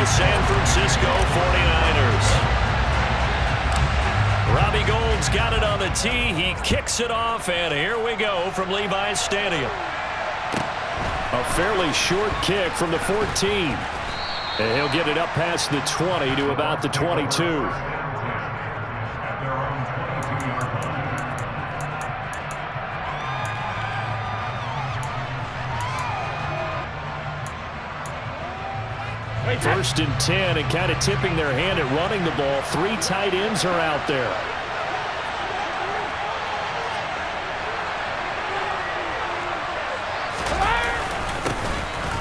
the San Francisco 49ers. Robbie Gould's got it on the tee. He kicks it off, and here we go from Levi's Stadium. A fairly short kick from the 14. And he'll get it up past the 20 to about the 22. First and 10, and kind of tipping their hand at running the ball. 3 tight ends are out there.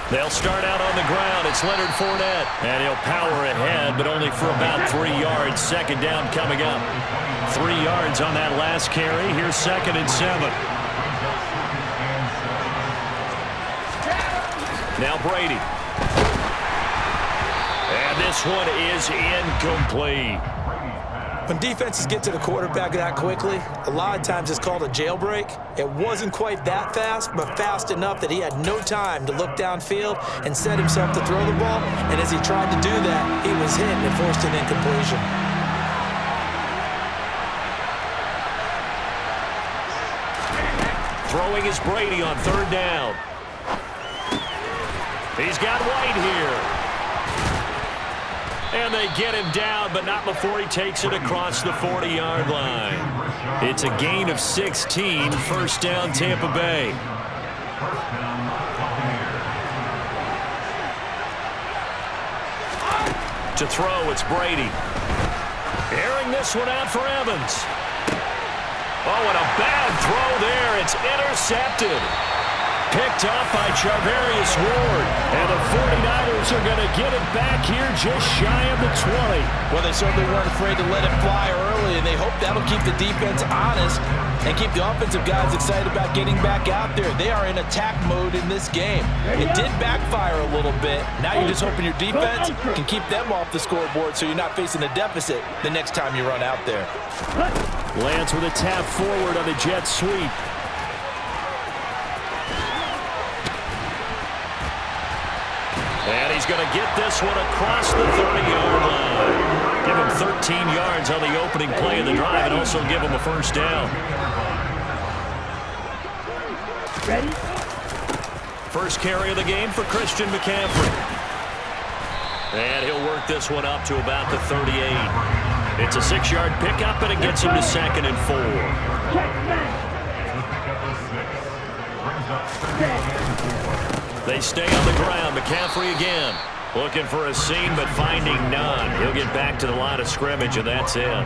They'll start out on the ground. It's Leonard Fournette, and he'll power ahead, but only for about 3 yards. Second down coming up. 3 yards on that last carry. Here's 2nd and 7. Now Brady. And this one is incomplete. When defenses get to the quarterback that quickly, a lot of times it's called a jailbreak. It wasn't quite that fast, but fast enough that he had no time to look downfield and set himself to throw the ball. And as he tried to do that, he was hit and forced an incompletion. Throwing is Brady on 3rd down. He's got White here. And they get him down, but not before he takes it across the 40-yard line. It's a gain of 16, first down Tampa Bay. To throw, it's Brady. Airing this one out for Evans. Oh, and a bad throw there. It's intercepted. Picked up by Charvarius Ward. And the 49ers are going to get it back here just shy of the 20. Well, they certainly weren't afraid to let it fly early, and they hope that'll keep the defense honest and keep the offensive guys excited about getting back out there. They are in attack mode in this game. It did backfire a little bit. Now you're just hoping your defense can keep them off the scoreboard so you're not facing a deficit the next time you run out there. Lance with a tap forward on the jet sweep. And he's going to get this one across the 30-yard line. Give him 13 yards on the opening play of the drive and also give him a first down. Ready? First carry of the game for Christian McCaffrey. And he'll work this one up to about the 38. It's a 6-yard pickup, and it gets him to 2nd and 4. They stay on the ground. McCaffrey again. Looking for a seam, but finding none. He'll get back to the line of scrimmage, and that's it.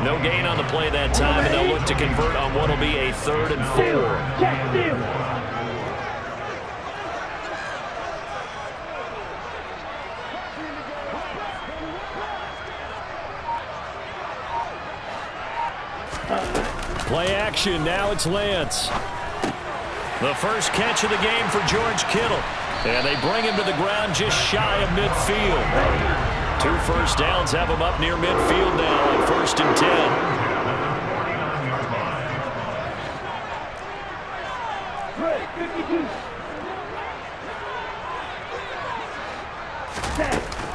No gain on the play that time, and they'll look to convert on what will be a 3rd and 4. Play action. Now it's Lance. The first catch of the game for George Kittle. And they bring him to the ground just shy of midfield. 2 first downs have him up near midfield now on 1st and 10.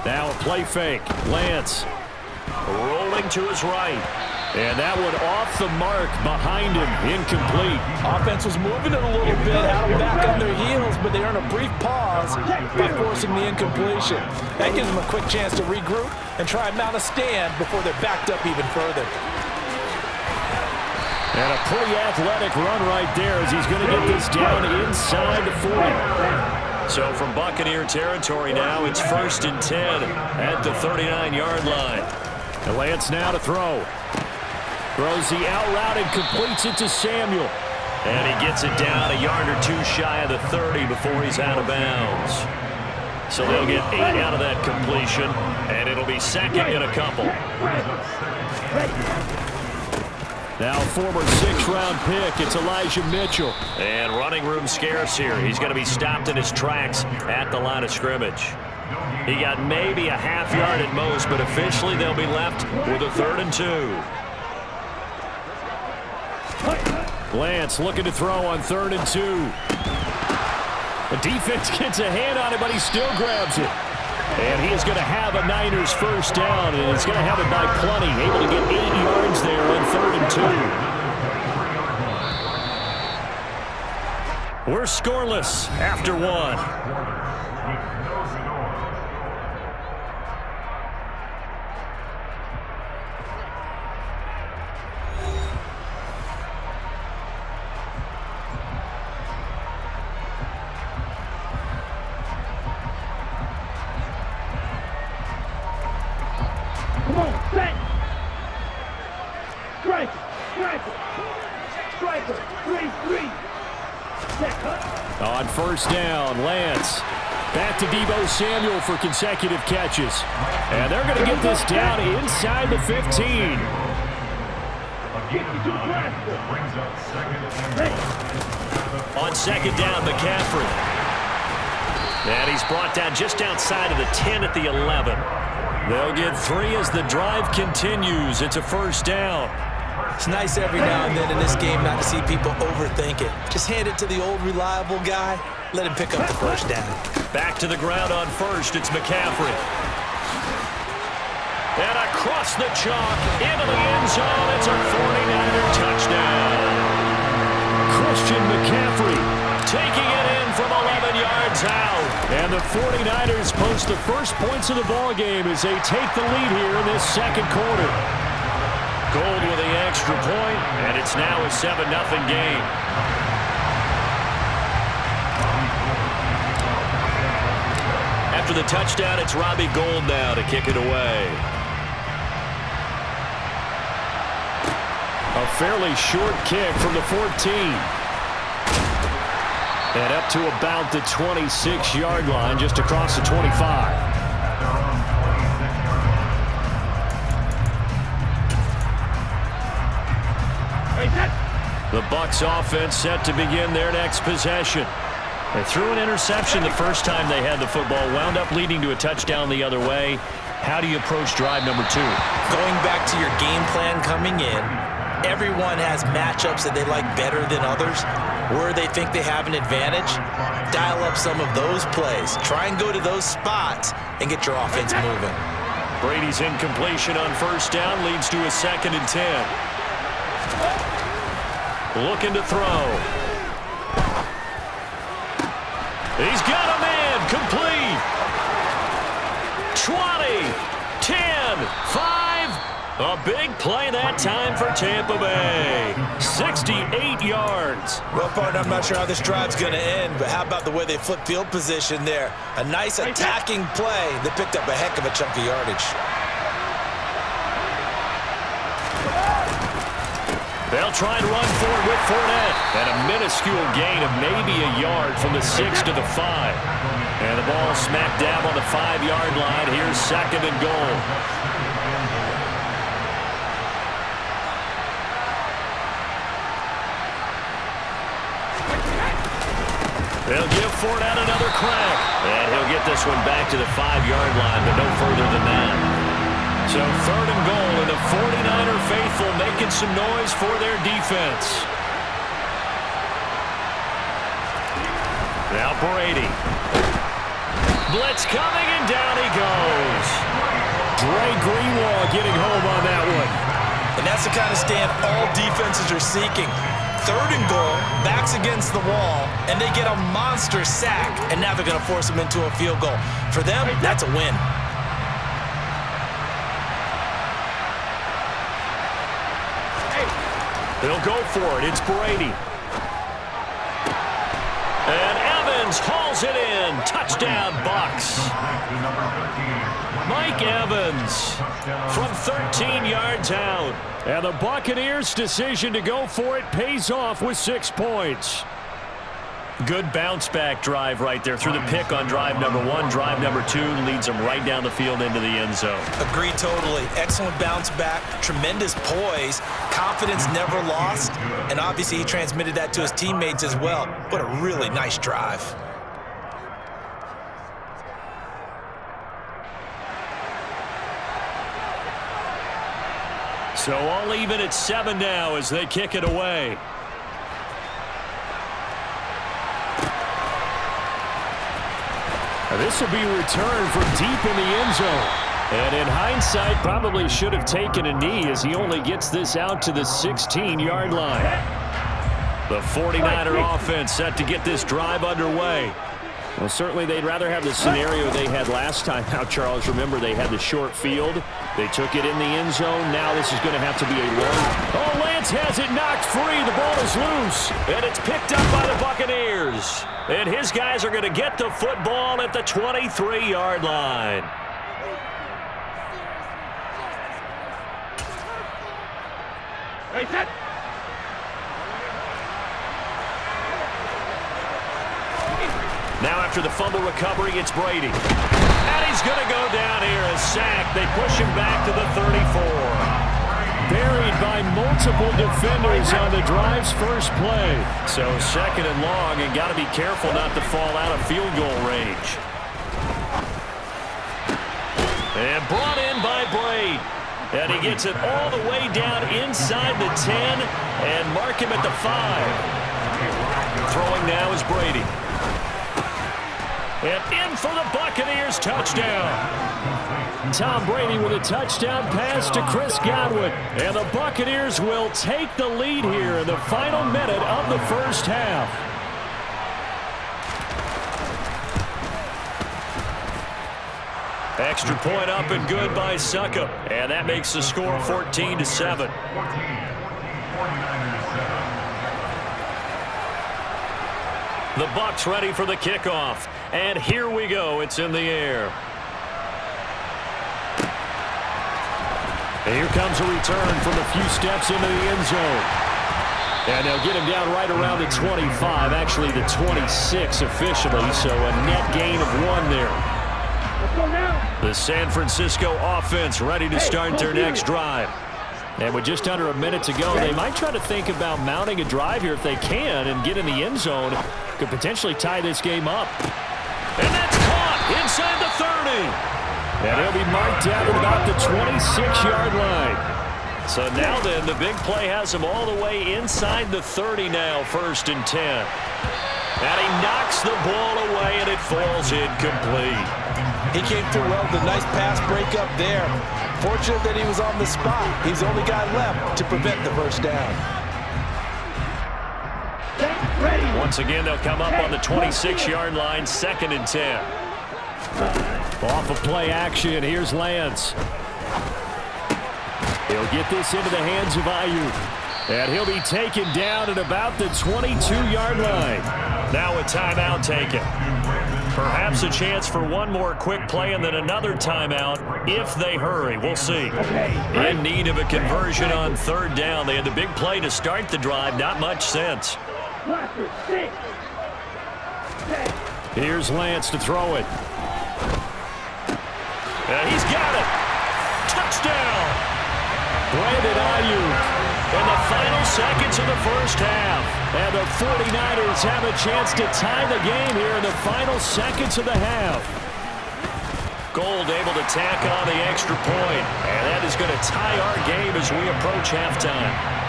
Now a play fake. Lance rolling to his right. And that one off the mark behind him, incomplete. Offense was moving it a little bit, had them back on their heels, but they earn a brief pause by forcing the incompletion. That gives them a quick chance to regroup and try and mount a stand before they're backed up even further. And a pretty athletic run right there as he's going to get this down inside the 40. So from Buccaneer territory now, it's 1st and 10 at the 39-yard line. And Lance now to throw. Throws the out route and completes it to Samuel. And he gets it down a yard or 2 shy of the 30 before he's out of bounds. So they'll get 8 out of that completion, and it'll be 2nd and a couple. Now former 6th-round pick, it's Elijah Mitchell. And running room scarce here. He's going to be stopped in his tracks at the line of scrimmage. He got maybe a half yard at most, but officially they'll be left with a 3rd and 2. Lance looking to throw on 3rd and 2. The defense gets a hand on it, but he still grabs it. And he is going to have a Niners first down, and he's going to have it by plenty. Able to get 8 yards there on 3rd and 2. We're scoreless after 1. On first down, Lance. Back to Deebo Samuel for consecutive catches. And they're going to get this down inside the 15. On second down, McCaffrey. And he's brought down just outside of the 10 at the 11. They'll get 3 as the drive continues. It's a first down. It's nice every now and then in this game not to see people overthink it. Just hand it to the old reliable guy. Let him pick up the first down. Back to the ground on first. It's McCaffrey. And across the chalk into the end zone. It's a 49er touchdown. Christian McCaffrey taking it in from 11 yards out. And the 49ers post the first points of the ballgame as they take the lead here in this second quarter. Gold with the extra point, and it's now a 7-0 game. After the touchdown, it's Robbie Gould now to kick it away. A fairly short kick from the 14. And up to about the 26-yard line, just across the 25. The Bucs offense set to begin their next possession. They threw an interception the first time they had the football, wound up leading to a touchdown the other way. How do you approach drive number 2? Going back to your game plan coming in, everyone has matchups that they like better than others, where they think they have an advantage. Dial up some of those plays. Try and go to those spots and get your offense moving. Brady's incompletion on first down leads to a 2nd and 10. Looking to throw. He's got a man complete. 20, 10, 5. A big play that time for Tampa Bay. 68 yards. Well, partner, I'm not sure how this drive's going to end, but how about the way they flip field position there? A nice attacking play. They picked up a heck of a chunk of yardage. They'll try and run forward with Fournette. And a minuscule gain of maybe a yard from the 6 to the 5. And the ball smack dab on the 5-yard line. Here's 2nd and goal. They'll give Fournette another crack. And he'll get this one back to the 5-yard line, but no further than that. So 3rd and goal, and the 49er faithful making some noise for their defense. Now Brady. Blitz coming, and down he goes. Dre Greenlaw getting home on that one. And that's the kind of stand all defenses are seeking. 3rd and goal, backs against the wall, and they get a monster sack, and now they're going to force them into a field goal. For them, that's a win. They'll go for it. It's Brady. And Evans hauls it in. Touchdown, Bucs. Mike Evans from 13 yards out. And the Buccaneers' decision to go for it pays off with 6 points. Good bounce-back drive right there through the pick on drive number 1. Drive number 2 leads them right down the field into the end zone. Agreed totally. Excellent bounce back, tremendous poise, confidence never lost, and obviously he transmitted that to his teammates as well. What a really nice drive. So all even at 7 now as they kick it away. This will be returned from deep in the end zone. And in hindsight, probably should have taken a knee as he only gets this out to the 16-yard line. The 49er offense set to get this drive underway. Well, certainly they'd rather have the scenario they had last time out, Charles. Remember, they had the short field. They took it in the end zone. Now this is going to have to be a long. Oh, Lance has it knocked free. The ball is loose. And it's picked up by the Buccaneers. And his guys are going to get the football at the 23-yard line. Now after the fumble recovery, it's Brady. And he's going to go down here as sacked. They push him back to the 34. Buried by multiple defenders on the drive's first play. So second and long, and got to be careful not to fall out of field goal range. And brought in by Brady. And he gets it all the way down inside the 10 and mark him at the 5. Throwing now is Brady. And in for the Buccaneers, touchdown. Tom Brady with a touchdown pass to Chris Godwin. And the Buccaneers will take the lead here in the final minute of the first half. Extra point up and good by Suckup. And that makes the score 14-7. The Bucs ready for the kickoff. And here we go. It's in the air. And here comes a return from a few steps into the end zone. And they'll get him down right around the 25. Actually, the 26 officially. So a net gain of 1 there. The San Francisco offense ready to start their next drive. And with just under a minute to go, they might try to think about mounting a drive here if they can and get in the end zone. Could potentially tie this game up. And that's caught inside the 30. And he'll be marked down at about the 26-yard line. So now then, the big play has him all the way inside the 30 now, 1st and 10. And he knocks the ball away, and it falls incomplete. He came through well with a nice pass breakup there. Fortunate that he was on the spot. He's the only guy left to prevent the first down. Once again, they'll come up on the 26-yard line, 2nd and 10. Off of play action, here's Lance. He'll get this into the hands of Ayuk. And he'll be taken down at about the 22-yard line. Now a timeout taken. Perhaps a chance for one more quick play and then another timeout if they hurry. We'll see. In need of a conversion on 3rd down. They had the big play to start the drive. Not much sense. Here's Lance to throw it. And he's got it. Touchdown. Brandon Ayuk. In the final seconds of the first half. And the 49ers have a chance to tie the game here in the final seconds of the half. Gold able to tack on the extra point. And that is going to tie our game as we approach halftime.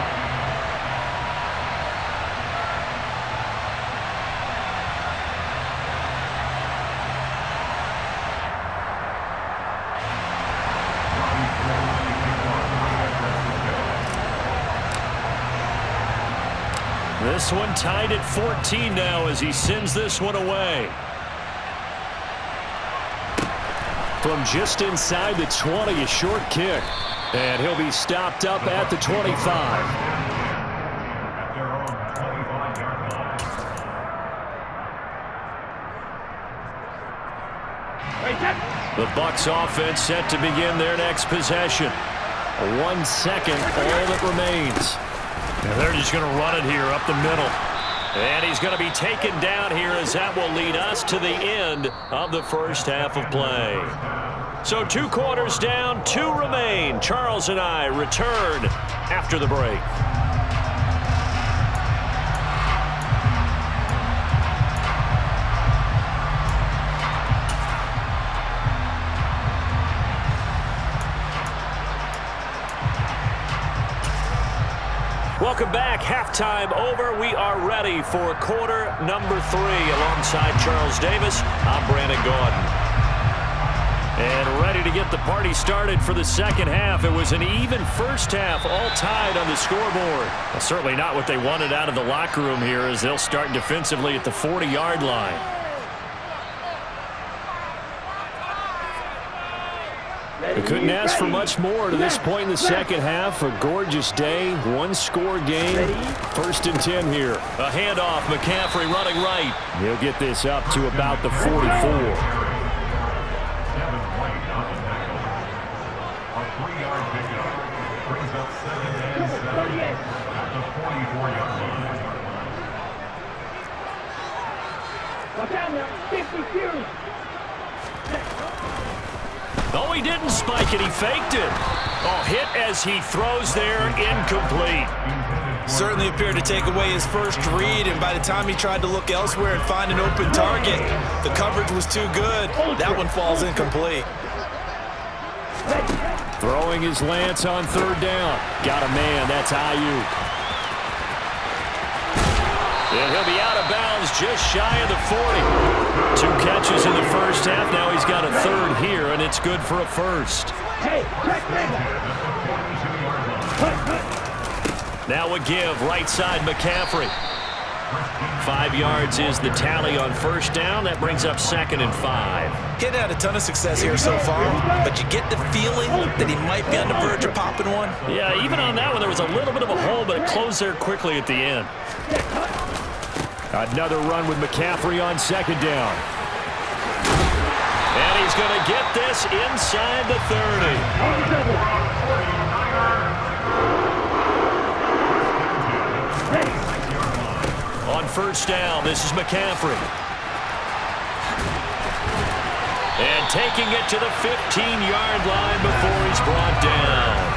This one tied at 14 now as he sends this one away. From just inside the 20, a short kick. And he'll be stopped up at the 25. The Bucs offense set to begin their next possession. 1 second, all that remains. And they're just going to run it here up the middle. And he's going to be taken down here as that will lead us to the end of the first half of play. So 2 quarters down, 2 remain. Charles and I return after the break. Welcome back. Halftime over. We are ready for quarter number 3. Alongside Charles Davis, I'm Brandon Gaudin. And ready to get the party started for the second half. It was an even first half, all tied on the scoreboard. Well, certainly not what they wanted out of the locker room here, as they'll start defensively at the 40-yard line. They couldn't ask for much more to this point in the second half. A gorgeous day, one-score game. 1st and 10 here. A handoff, McCaffrey running right. He'll get this up to about the 44. Oh, he didn't spike it. He faked it. Oh, hit as he throws there, incomplete. Certainly appeared to take away his first read, and by the time he tried to look elsewhere and find an open target, the coverage was too good. That one falls incomplete. Throwing his lance on 3rd down. Got a man. That's Ayuk. And he'll be out of bounds just shy of the 40. 2 catches in the first half. Now he's got a 3rd here, and it's good for a 1st. Now a give, right side McCaffrey. 5 yards is the tally on 1st down. That brings up 2nd and 5. Getting had a ton of success here so far, but you get the feeling that he might be on the verge of popping one. Yeah, even on that one, there was a little bit of a hole, but it closed there quickly at the end. Another run with McCaffrey on 2nd down. And he's going to get this inside the 30. On 1st down, this is McCaffrey. And taking it to the 15-yard line before he's brought down.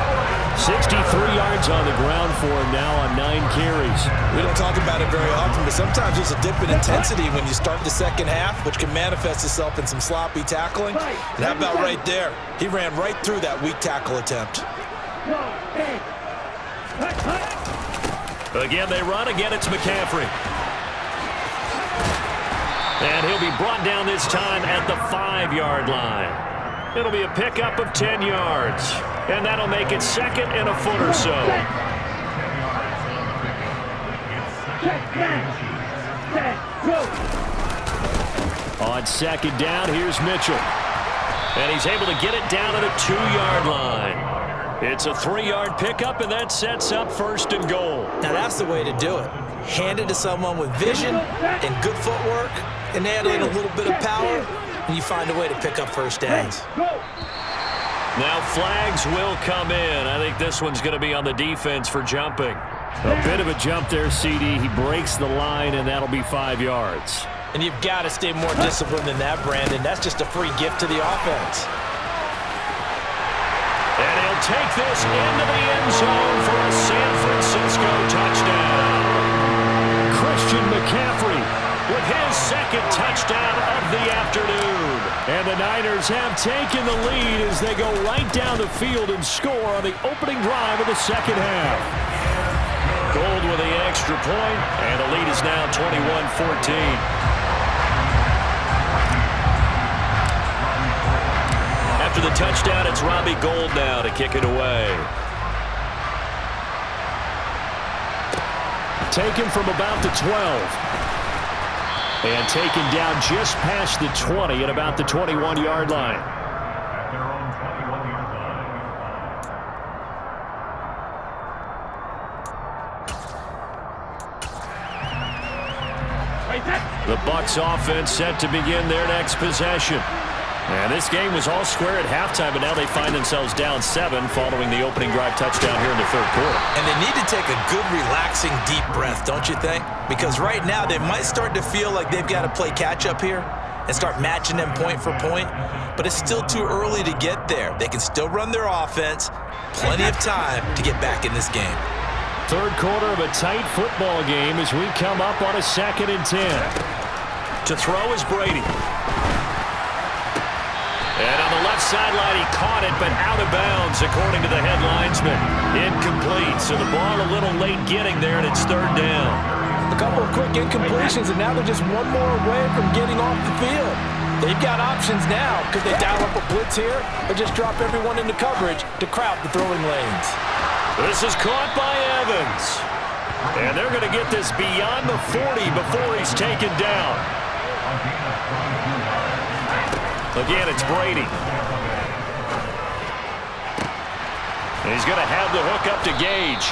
63 yards on the ground for him now on 9 carries. We don't talk about it very often, but sometimes there's a dip in intensity when you start the second half, which can manifest itself in some sloppy tackling. And how about right there? He ran right through that weak tackle attempt. Again, they run. Again, it's McCaffrey. And he'll be brought down this time at the 5-yard line. It'll be a pickup of 10 yards. And that'll make it 2nd and a foot or so. On 2nd down, here's Mitchell. And he's able to get it down to the 2-yard line. It's a 3-yard pickup, and that sets up 1st and goal. Now that's the way to do it. Hand it to someone with vision and good footwork and handling a little bit of power, and you find a way to pick up 1st downs. Now flags will come in. I think this one's going to be on the defense for jumping. A bit of a jump there, CD. He breaks the line, and that'll be 5 yards. And you've got to stay more disciplined than that, Brandon. That's just a free gift to the offense. And he'll take this into the end zone for a San Francisco touchdown. Christian McCaffrey with his 2nd touchdown of the afternoon. And the Niners have taken the lead as they go right down the field and score on the opening drive of the second half. Gold with the extra point, and the lead is now 21-14. After the touchdown, it's Robbie Gould now to kick it away. Taken from about the 12. And taken down just past the 20 at about the 21-yard line. The Bucs offense set to begin their next possession. And this game was all square at halftime, but now they find themselves down 7 following the opening drive touchdown here in the 3rd quarter. And they need to take a good, relaxing, deep breath, don't you think? Because right now they might start to feel like they've got to play catch-up here and start matching them point for point. But it's still too early to get there. They can still run their offense. Plenty of time to get back in this game. 3rd quarter of a tight football game as we come up on a 2nd and 10. To throw is Brady. And on the left sideline, he caught caught it, but out of bounds, according to the head linesman. Incomplete, so the ball a little late getting there, and it's third down. A couple of quick incompletions, and now they're just one more away from getting off the field. They've got options now. Could they dial up a blitz here or just drop everyone into coverage to crowd the throwing lanes? This is caught by Evans. And they're going to get this beyond the 40 before he's taken down. Again, it's Brady. And he's going to have the hook up to Gage.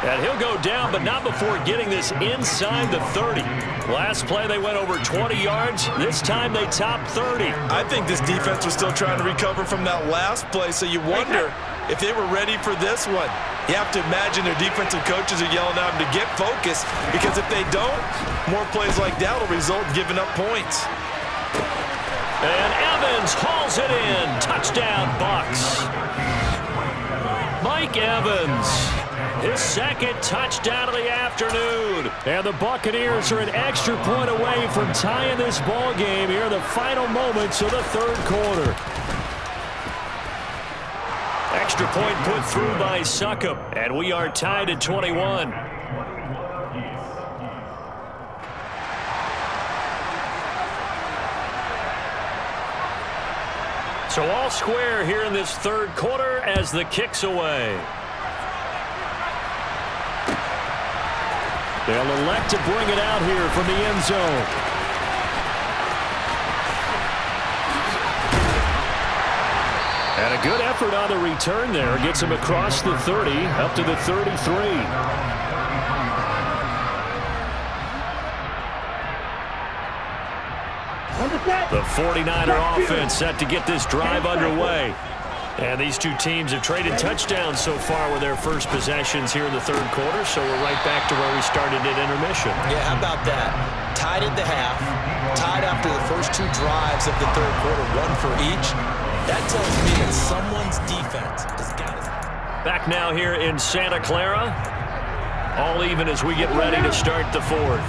And he'll go down, but not before getting this inside the 30. Last play, they went over 20 yards. This time, they topped 30. I think this defense was still trying to recover from that last play, so you wonder if they were ready for this one. You have to imagine their defensive coaches are yelling at them to get focused, because if they don't, more plays like that will result in giving up points. And Evans hauls it in. Touchdown, Bucs. Mike Evans. His second touchdown of the afternoon. And the Buccaneers are an extra point away from tying this ball game here in the final moments of the third quarter. Extra point put through by Succop, and we are tied at 21. So all square here in this third quarter as the kick's away. They'll elect to bring it out here from the end zone. And a good effort on the return there. Gets him across the 30, up to the 33. The 49er offense set to get this drive underway. And these two teams have traded touchdowns so far with their first possessions here in the third quarter, so we're right back to where we started at intermission. Yeah, how about that? Tied at the half, tied after the first two drives of the third quarter, one for each. That tells me that someone's defense has got it. Back now here in Santa Clara. All even as we get ready to start the fourth.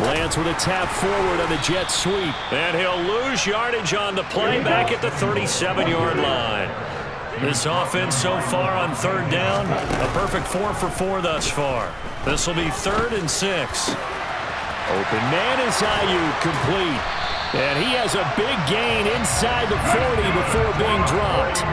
Lance with a tap forward on the jet sweep. And he'll lose yardage on the play back at the 37-yard line. This offense so far on third down, a perfect 4 for 4 thus far. This will be 3rd and 6. Open man is Ayuk, complete. And he has a big gain inside the 40 before being dropped.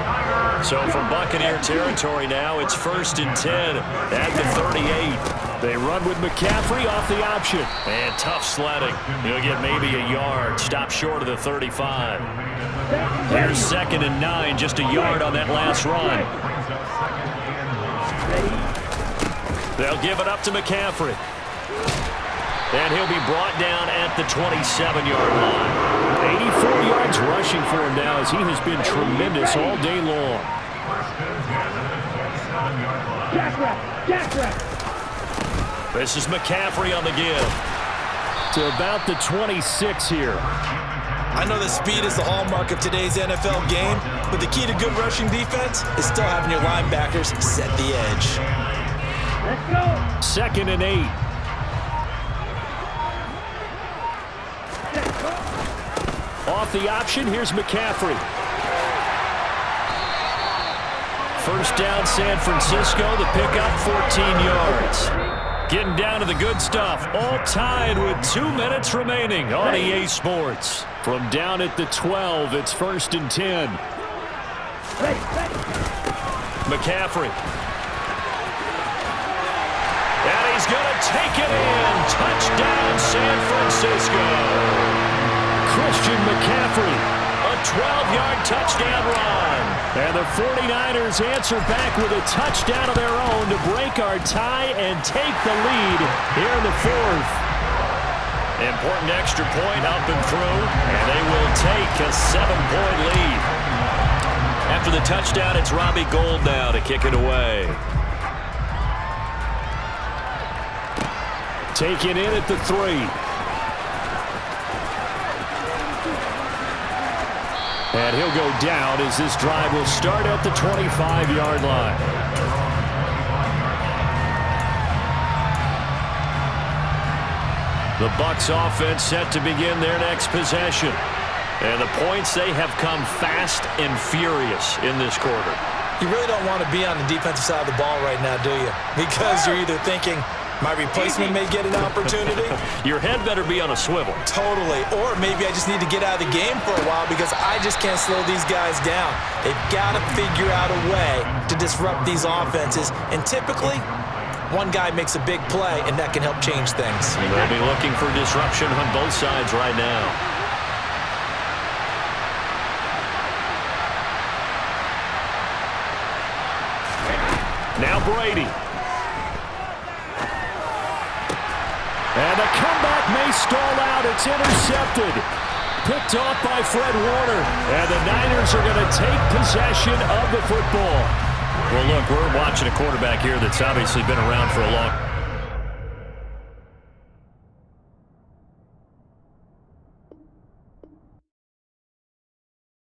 So from Buccaneer territory now, it's 1st and 10 at the 38. They run with McCaffrey off the option. And tough sledding. He'll get maybe a yard. Stop short of the 35. Here's 2nd and 9, just a yard on that last run. They'll give it up to McCaffrey. And he'll be brought down at the 27-yard line. 84 yards rushing for him now as he has been tremendous all day long. This is McCaffrey on the give. To about the 26 here. I know that speed is the hallmark of today's NFL game, but the key to good rushing defense is still having your linebackers set the edge. Let's go. 2nd and 8. Off the option, here's McCaffrey. First down, San Francisco. The pickup, 14 yards. Getting down to the good stuff. All tied with 2 minutes remaining on EA Sports. From down at the 12, it's 1st and 10. McCaffrey. And he's going to take it in. Touchdown, San Francisco. Christian McCaffrey, a 12-yard touchdown run. And the 49ers answer back with a touchdown of their own to break our tie and take the lead here in the fourth. Important extra point up and through, and they will take a 7-point lead. After the touchdown, it's Robbie Gould now to kick it away. Taken in at the 3. And he'll go down as this drive will start at the 25-yard line. The Bucs offense set to begin their next possession. And the points, they have come fast and furious in this quarter. You really don't want to be on the defensive side of the ball right now, do you? Because you're either thinking, my replacement may get an opportunity. Your head better be on a swivel. Totally. Or maybe I just need to get out of the game for a while because I just can't slow these guys down. They've got to figure out a way to disrupt these offenses. And typically, one guy makes a big play, and that can help change things. They'll be looking for disruption on both sides right now. Now Brady. And the comeback may stall out. It's intercepted. Picked off by Fred Warner. And the Niners are going to take possession of the football. Well, look, we're watching a quarterback here that's obviously been around for a long time.